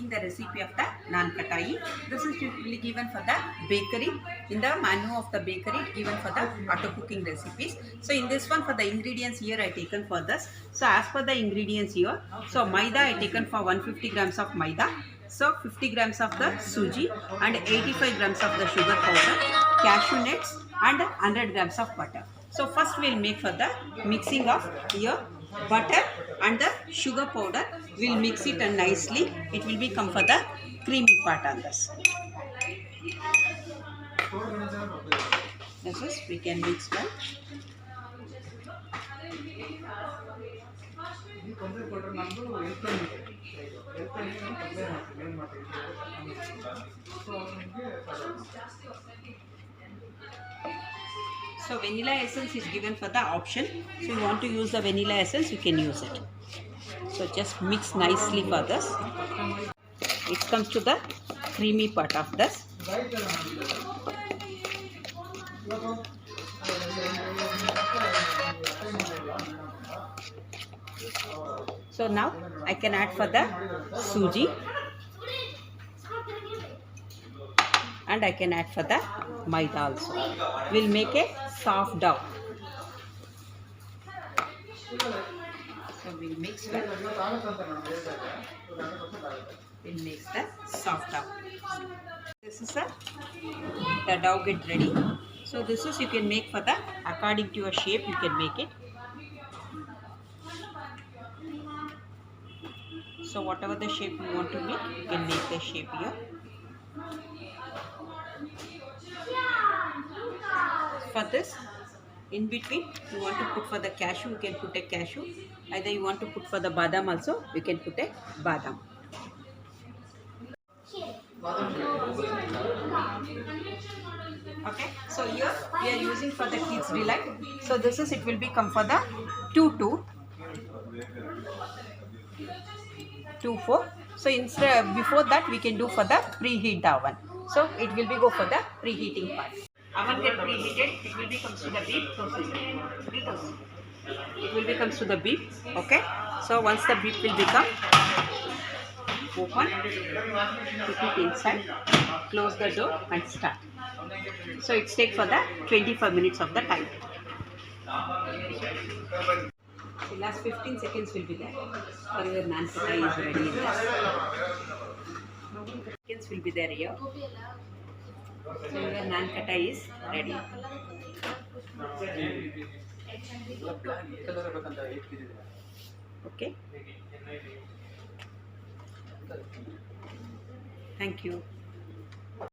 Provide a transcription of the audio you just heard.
making the recipe of the nankhati. This is typically given for the bakery. In the menu of the bakery, it's given for the auto cooking recipes. So in this one, for the ingredients here I taken for this. So as per the ingredients here, so maida I taken for 150 grams of maida. So 50 grams of the suji and 85 grams of the sugar powder, cashew nuts and 100 grams of butter. So first we'll make for the mixing of here butter and the sugar powder. We'll mix it and nicely. It will become for the creamy part on this. This is we can mix well. So vanilla essence is given for the option. So you want to use the vanilla essence, you can use it. So just mix nicely for this. It comes to the creamy part of this. So now I can add for the suji and I can add for the maida also. We'll make a soft dough. So we'll mix well. We'll mix the soft dough. This is the dough get ready. So this is you can make for the according to your shape you can make it. So whatever the shape you want to make, you can make the shape here. For this, in between, you want to put for the cashew, you can put a cashew. Either you want to put for the badam also, you can put a badam. Okay, so here we are using for the kids delight. So this is it will become for the 2-4. So instead before that we can do for the preheat the oven. So it will be go for the preheating part. Oven get preheated, it will be comes to the beef. It will be comes to the beef. Okay. So once the beef will become open, put it inside, close the door and start. So it's take for the 25 minutes of the time. The last 15 seconds will be there. For your nankhati is ready in this. Seconds will be there here. So your nankhati is ready. Okay. Thank you.